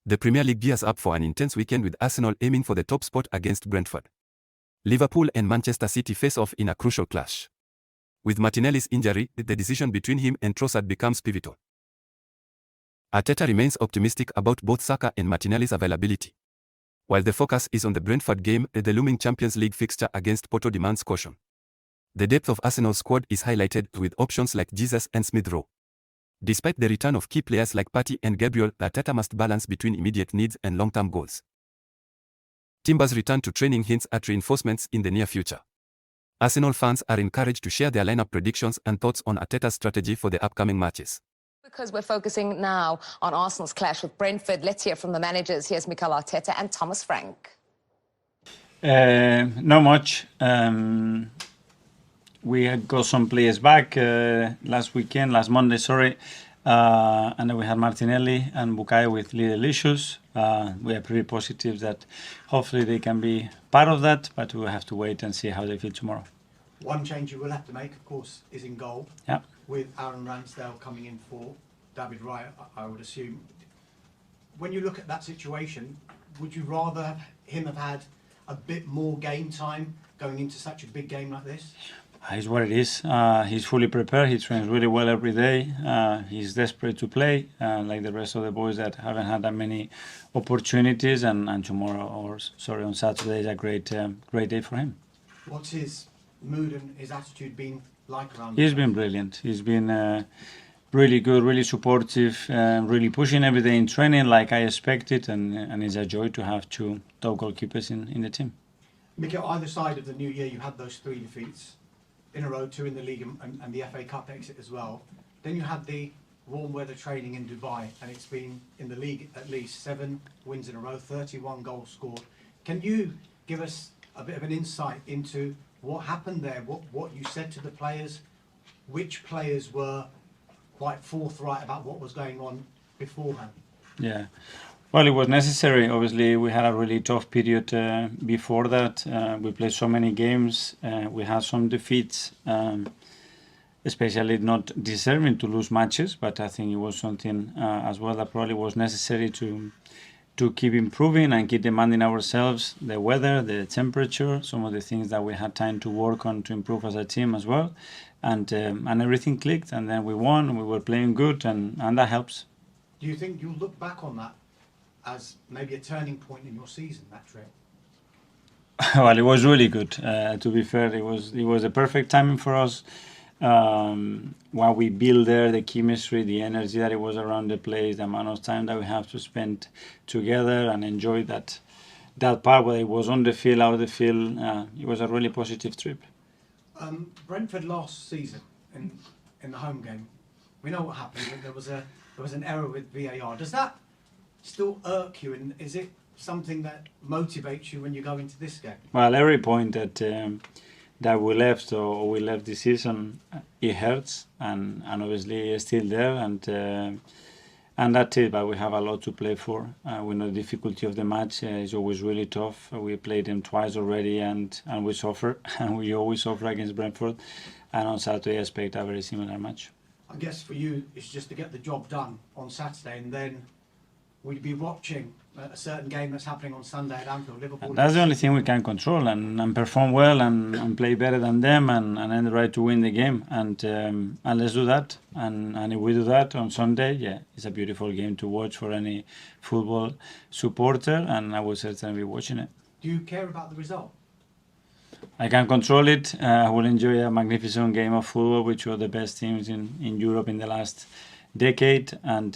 The Premier League gears up for an intense weekend with Arsenal aiming for the top spot against Brentford. Liverpool and Manchester City face off in a crucial clash. With Martinelli's injury, the decision between him and Trossard becomes pivotal. Arteta remains optimistic about both Saka and Martinelli's availability. While the focus is on the Brentford game, the looming Champions League fixture against Porto demands caution. The depth of Arsenal's squad is highlighted with options like Jesus and Smith Rowe. Despite the return of key players like Partey and Gabriel, Arteta must balance between immediate needs and long-term goals. Timber's return to training hints at reinforcements in the near future. Arsenal fans are encouraged to share their lineup predictions and thoughts on Arteta's strategy for the upcoming matches. Because we're focusing now on Arsenal's clash with Brentford, let's hear from the managers. Here's Mikel Arteta and Thomas Frank. Not much. We had got some players back last Monday, and then we had Martinelli and Bukayo with little issues. We are pretty positive that hopefully they can be part of that, but we'll have to wait and see how they feel tomorrow. One change you will have to make, of course, is in goal. Yeah. With Aaron Ramsdale coming in for David Raya, I would assume. When you look at that situation, would you rather him have had a bit more game time going into such a big game like this? It's what it is. He's fully prepared. He trains really well every day. He's desperate to play, like the rest of the boys that haven't had that many opportunities. And on Saturday is a great day for him. What's his mood and his attitude been like around? He's been brilliant. He's been really good, really supportive, really pushing every day in training like I expected, and it's a joy to have two top goalkeepers in the team. Mikel, either side of the new year, you had those 3 defeats in a row, 2 in the league and the FA Cup exit as well. Then you had the warm weather training in Dubai, and it's been in the league at least 7 wins in a row, 31 goals scored. Can you give us a bit of an insight into what happened there, what you said to the players, which players were quite forthright about what was going on beforehand? Yeah. Well, it was necessary. Obviously, we had a really tough period before that. We played so many games. We had some defeats, especially not deserving to lose matches. But I think it was something as well that probably was necessary to keep improving and keep demanding ourselves. The weather, the temperature, some of the things that we had time to work on to improve as a team as well. And everything clicked. And then we won. We were playing good, and that helps. Do you think you'll look back on that as maybe a turning point in your season, that trip? Well, it was really good. To be fair, it was a perfect timing for us. What we built there, the chemistry, the energy that it was around the place, the amount of time that we have to spend together and enjoy that part, whether it was on the field, out of the field. It was a really positive trip. Brentford last season in the home game, we know what happened. There was an error with VAR. Does that still irk you, and is it something that motivates you when you go into this game? Well, every point that we left or we left this season, it hurts, and obviously it's still there, and that's it. But we have a lot to play for. We know the difficulty of the match is always really tough. We played them twice already, and we suffer, and we always suffer against Brentford. And on Saturday, I expect a very similar match. I guess for you, it's just to get the job done on Saturday, and then we'd be watching a certain game that's happening on Sunday at Anfield, Liverpool. And that's the only thing we can control, and perform well and play better than them and earn the right to win the game. And let's do that. And if we do that on Sunday, yeah, it's a beautiful game to watch for any football supporter, and I will certainly be watching it. Do you care about the result? I can control it. I will enjoy a magnificent game of football, which were the best teams in Europe in the last decade, and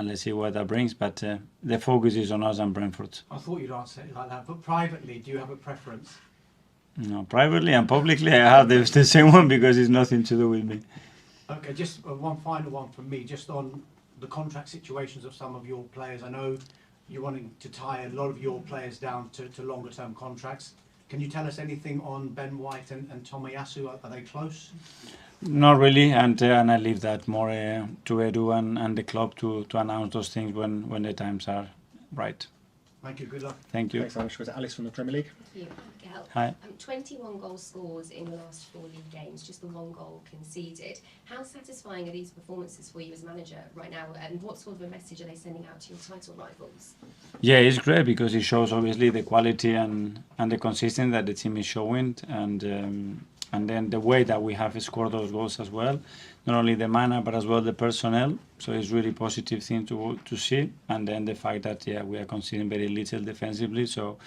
let's see what that brings. But the focus is on us and Brentford. I thought you'd answer it like that, but privately, do you have a preference? No, privately and publicly, I have the same one because it's nothing to do with me. Okay, just one final one from me, just on the contract situations of some of your players. I know you're wanting to tie a lot of your players down to longer term contracts. Can you tell us anything on Ben White and Tomiyasu? Are they close? Not really, and I leave that more to Edu and the club to announce those things when the times are right. Thank you. Good luck. Thank you. Thanks, Anish. Was it Alice from the Premier League? Thank you. Mikel. Hi. 21 goals scored in the last 4 league games, just the 1 goal conceded. How satisfying are these performances for you as manager right now, and what sort of a message are they sending out to your title rivals? Yeah, it's great because it shows obviously the quality and the consistency that the team is showing, and then the way that we have scored those goals as well. Not only the manner but as well the personnel. So it's really positive thing to see. And then the fact that we are conceding very little defensively. So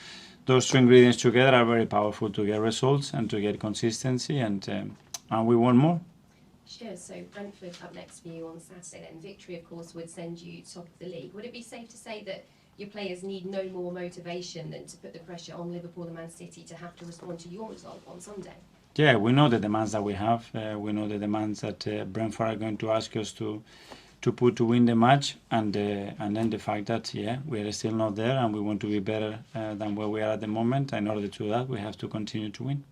those two ingredients together are very powerful to get results and to get consistency, and we want more. Sure. So Brentford up next for you on Saturday. Then victory, of course, would send you top of the league. Would it be safe to say that your players need no more motivation than to put the pressure on Liverpool and Man City to have to respond to your result on Sunday? Yeah, we know the demands that we have. We know the demands that Brentford are going to ask us to put to win the match, and then the fact that we are still not there, and we want to be better than where we are at the moment. In order to do that, we have to continue to win.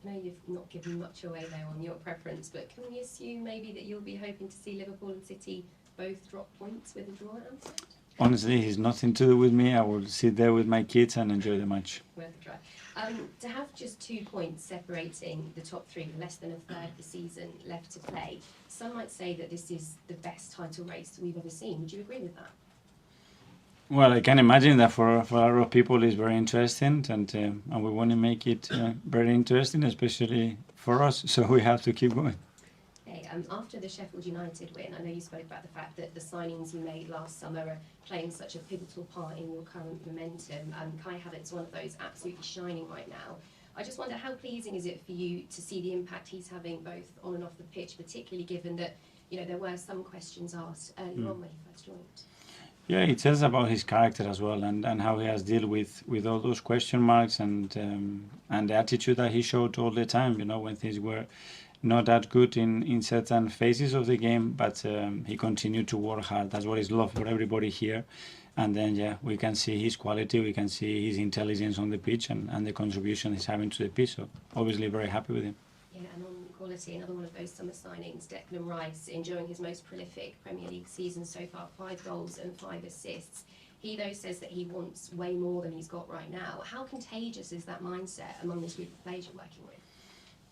I know you've not given much away there on your preference, but can we assume maybe that you'll be hoping to see Liverpool and City both drop points with a draw at Anfield? Honestly, it's nothing to do with me. I will sit there with my kids and enjoy the match. Worth a try. To have just 2 points separating the top 3 with less than a third of the season left to play, some might say that this is the best title race we've ever seen. Would you agree with that? Well, I can imagine that for a lot of people it's very interesting, and we want to make it very interesting, especially for us. So we have to keep going. Okay, after the Sheffield United win, I know you spoke about the fact that the signings you made last summer are playing such a pivotal part in your current momentum. Kai Havertz's one of those absolutely shining right now. I just wonder, how pleasing is it for you to see the impact he's having both on and off the pitch, particularly given that there were some questions asked earlier on when he first joined? Yeah, it tells about his character as well, and how he has dealt with all those question marks, and the attitude that he showed all the time. When things were not that good in certain phases of the game, but he continued to work hard. That's what is love for everybody here. And then, we can see his quality, we can see his intelligence on the pitch, and the contribution he's having to the pitch. So obviously very happy with him. Yeah, and on quality, another one of those summer signings, Declan Rice, enjoying his most prolific Premier League season so far, 5 goals and 5 assists. He, though, says that he wants way more than he's got right now. How contagious is that mindset among this group of players you're working with?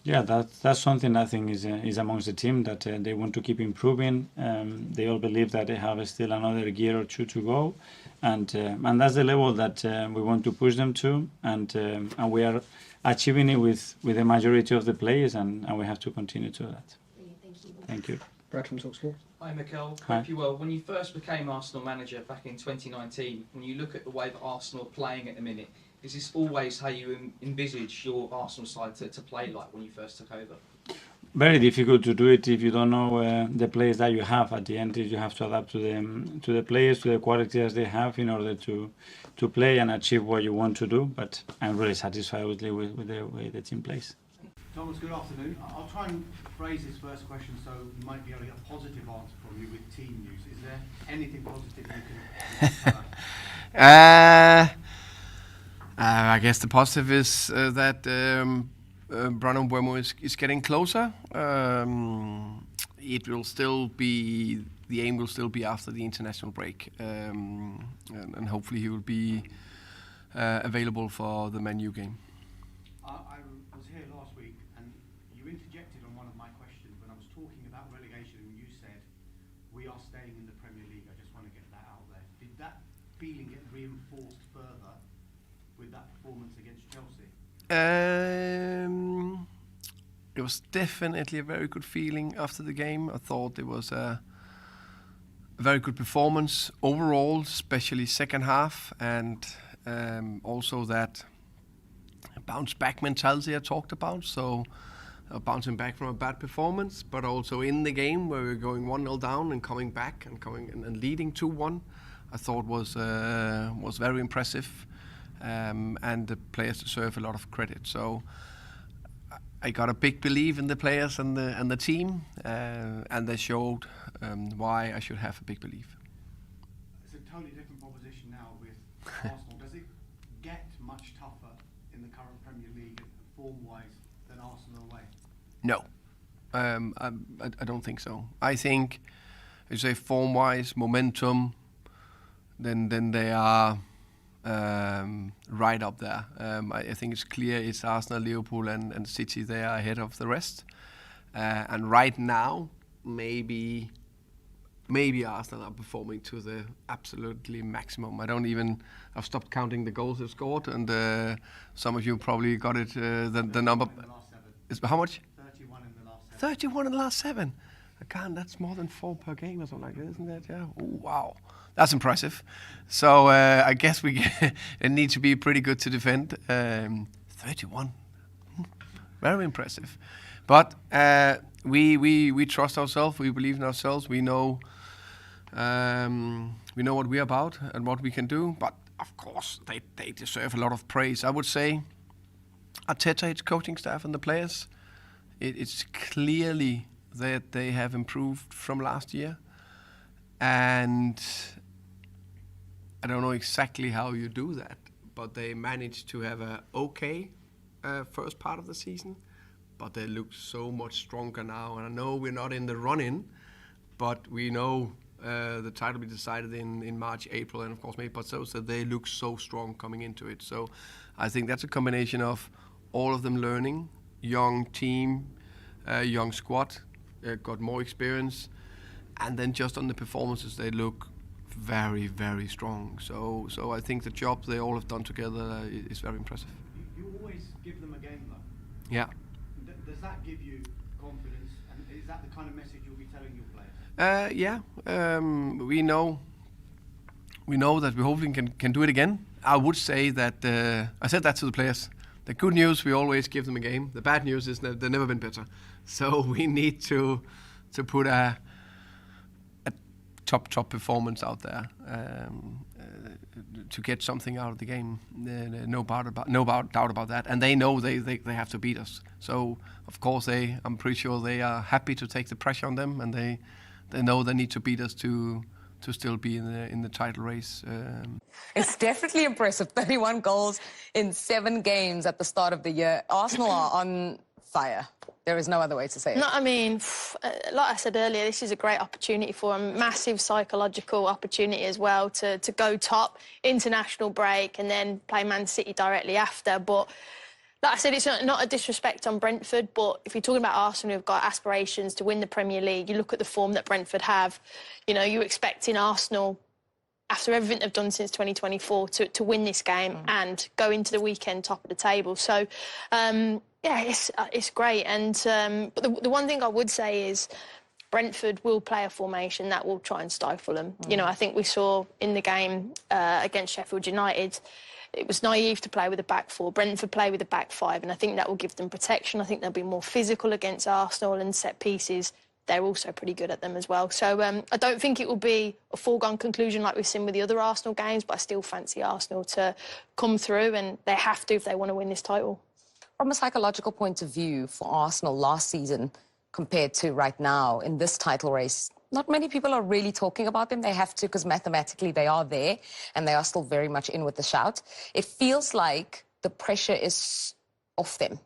Yeah, that's something I think is amongst the team, that they want to keep improving. They all believe that they have still another year or 2 to go, and that's the level that we want to push them to, and we are achieving it with the majority of the players, and we have to continue to do that. Brilliant, thank you. Thank you. Brad from TalkSport. Hi Mikel, Hi. hope you're well. When you first became Arsenal manager back in 2019, when you look at the way that Arsenal are playing at the minute, is this always how you envisage your Arsenal side to play like when you first took over? Very difficult to do it if you don't know the players that you have. At the end, you have to adapt to the players, to the qualities they have, in order to play and achieve what you want to do. But I'm really satisfied with the way the team plays. Thomas, good afternoon. I'll try and phrase this first question so you might be able to get a positive answer from you with team news. Is there anything positive you can tell us? I guess the positive is that Bruno Mbeumo is getting closer. It will still be, the aim will still be after the international break, and hopefully he will be available for the Man U game. I was here last week and you interjected on one of my questions when I was talking about relegation, and you said, we are staying in the Premier League. I just want to get that out there. Did that feeling get reinforced further with that performance against Chelsea? It was definitely a very good feeling after the game. I thought it was a very good performance overall, especially second half, and also that bounce back mentality I talked about. So bouncing back from a bad performance, but also in the game where we were going 1-0 down and coming back and leading 2-1, I thought was very impressive. And the players deserve a lot of credit. So I got a big belief in the players and the team, and they showed why I should have a big belief. It's a totally different proposition now with Arsenal. Does it get much tougher in the current Premier League form-wise than Arsenal away? No, I don't think so. I think, as you say, form-wise, momentum, then they are right up there. I think it's clear it's Arsenal, Liverpool, and City. They are ahead of the rest. And right now, maybe Arsenal are performing to the absolutely maximum. I've stopped counting the goals they've scored, and some of you probably got it. The number is how much? 31 in the last 7. 31 in the last 7. That's more than 4 per game or something like that, isn't that? Yeah. Ooh, wow. That's impressive. So I guess it needs to be pretty good to defend. 31. Very impressive. But we trust ourselves. We believe in ourselves. We know what we're about and what we can do. But of course, they deserve a lot of praise. I would say Arteta, its coaching staff, and the players. It's clearly that they have improved from last year, and I don't know exactly how you do that, but they managed to have a okay first part of the season, but they look so much stronger now. And I know we're not in the run-in, but we know the title will be decided in March, April, and of course May. But so they look so strong coming into it. So I think that's a combination of all of them learning, young team, young squad, got more experience, and then just on the performances they look very, very strong. So I think the job they all have done together is very impressive. You always give them a game, though. Yeah. Does that give you confidence? And is that the kind of message you'll be telling your players? Yeah. We know that we hopefully can do it again. I would say that I said that to the players. The good news, we always give them a game. The bad news is that they've never been better. So we need to put a top performance out there to get something out of the game. No doubt about that. And they know they have to beat us. So of course I'm pretty sure they are happy to take the pressure on them, and they know they need to beat us to still be in the title race. It's definitely impressive. 31 goals in 7 games at the start of the year. Arsenal are on fire. There is no other way to say it. No, I mean, like I said earlier, this is a great opportunity for them. Massive psychological opportunity as well to go top, international break, and then play Man City directly after. But like I said, it's not a disrespect on Brentford, but if you're talking about Arsenal who've got aspirations to win the Premier League, you look at the form that Brentford have, you're expecting Arsenal, after everything they've done since 2024, to win this game and go into the weekend top of the table. So, yeah, it's great. And but the one thing I would say is Brentford will play a formation that will try and stifle them. I think we saw in the game against Sheffield United, it was naive to play with a back 4. Brentford play with a back 5, and I think that will give them protection. I think they'll be more physical against Arsenal, and set pieces, they're also pretty good at them as well. So I don't think it will be a foregone conclusion like we've seen with the other Arsenal games, but I still fancy Arsenal to come through, and they have to if they want to win this title. From a psychological point of view for Arsenal last season compared to right now in this title race, not many people are really talking about them. They have to, because mathematically they are there and they are still very much in with the shout. It feels like the pressure is off them.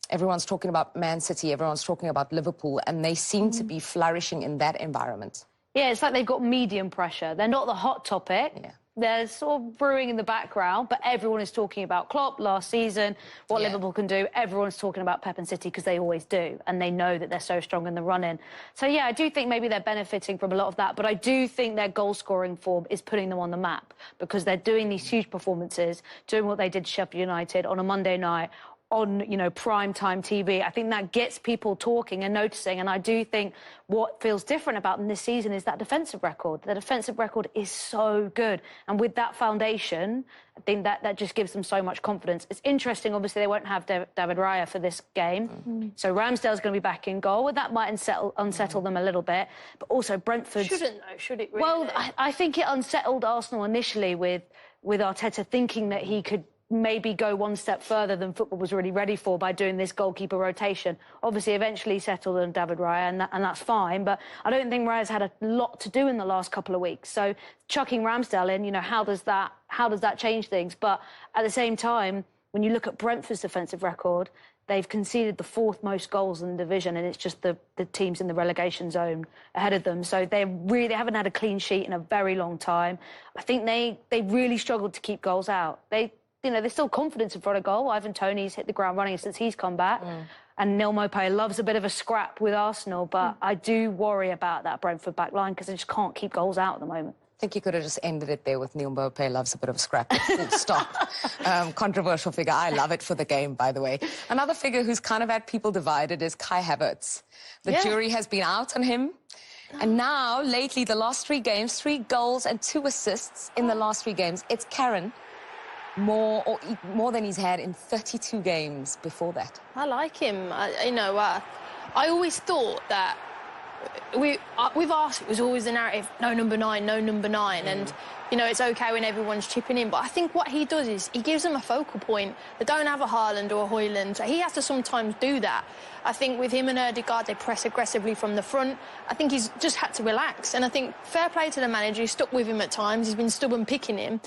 Everyone's talking about Man City, everyone's talking about Liverpool, and they seem to be flourishing in that environment. Yeah, it's like they've got medium pressure. They're not the hot topic. Yeah. They're sort of brewing in the background, but everyone is talking about Klopp last season, what Liverpool can do. Everyone's talking about Pep and City because they always do, and they know that they're so strong in the run-in. So, yeah, I do think maybe they're benefiting from a lot of that, but I do think their goal-scoring form is putting them on the map because they're doing these huge performances, doing what they did to Sheffield United on a Monday night, on, prime time TV. I think that gets people talking and noticing. And I do think what feels different about them this season is that defensive record. The defensive record is so good. And with that foundation, I think that just gives them so much confidence. It's interesting, obviously, they won't have David Raya for this game. So Ramsdale's going to be back in goal. That might unsettle them a little bit. But also Brentford... Shouldn't, though, should it really? Well, I think it unsettled Arsenal initially with Arteta thinking that he could maybe go one step further than football was really ready for by doing this goalkeeper rotation. Obviously, eventually settled on David Raya, and that's fine. But I don't think Raya's had a lot to do in the last couple of weeks. So chucking Ramsdale in, how does that change things? But at the same time, when you look at Brentford's defensive record, they've conceded the 4th most goals in the division, and it's just the teams in the relegation zone ahead of them. So they haven't had a clean sheet in a very long time. I think they really struggled to keep goals out. There's still confidence in front of goal. Ivan Toney's hit the ground running since he's come back. And Neil Maupay loves a bit of a scrap with Arsenal, but I do worry about that Brentford back line because they just can't keep goals out at the moment. I think you could have just ended it there with Neil Maupay loves a bit of a scrap. Full stop. Controversial figure. I love it for the game, by the way. Another figure who's kind of had people divided is Kai Havertz. The jury has been out on him. And now, lately, the last 3 games, 3 goals and 2 assists in the last 3 games. It's Karen. More than he's had in 32 games before that. I like him. I always thought that with Arsenal, it was always the narrative, no number 9, no number 9. And, it's OK when everyone's chipping in. But I think what he does is he gives them a focal point. They don't have a Haaland or a Højlund. So he has to sometimes do that. I think with him and Ødegaard, they press aggressively from the front. I think he's just had to relax. And I think fair play to the manager. He's stuck with him at times. He's been stubborn picking him.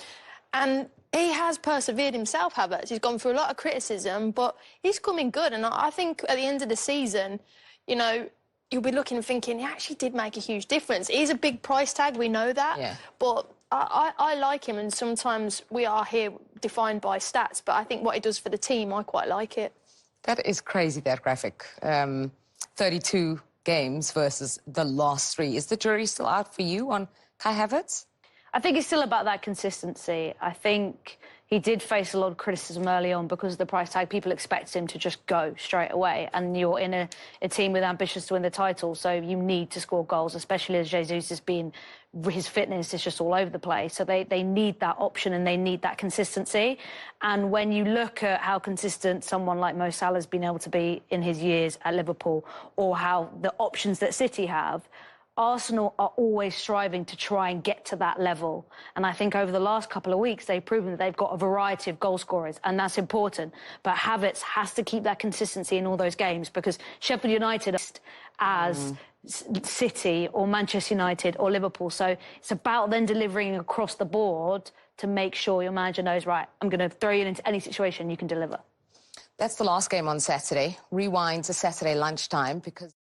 And he has persevered himself, Havertz. He's gone through a lot of criticism, but he's coming good. And I think at the end of the season, you'll be looking and thinking, he actually did make a huge difference. He's a big price tag, we know that. Yeah. But I like him, and sometimes we are here defined by stats, but I think what he does for the team, I quite like it. That is crazy, that graphic. 32 games versus the last 3. Is the jury still out for you on Kai Havertz? I think it's still about that consistency. I think he did face a lot of criticism early on because of the price tag. People expect him to just go straight away. And you're in a team with ambitions to win the title, so you need to score goals, especially as Jesus has been... His fitness is just all over the place. So they need that option and they need that consistency. And when you look at how consistent someone like Mo Salah has been able to be in his years at Liverpool, or how the options that City have, Arsenal are always striving to try and get to that level. And I think over the last couple of weeks, they've proven that they've got a variety of goal scorers, and that's important. But Havertz has to keep that consistency in all those games, because Sheffield United as City or Manchester United or Liverpool. So it's about then delivering across the board to make sure your manager knows, right, I'm going to throw you into any situation you can deliver. That's the last game on Saturday. Rewind to Saturday lunchtime because...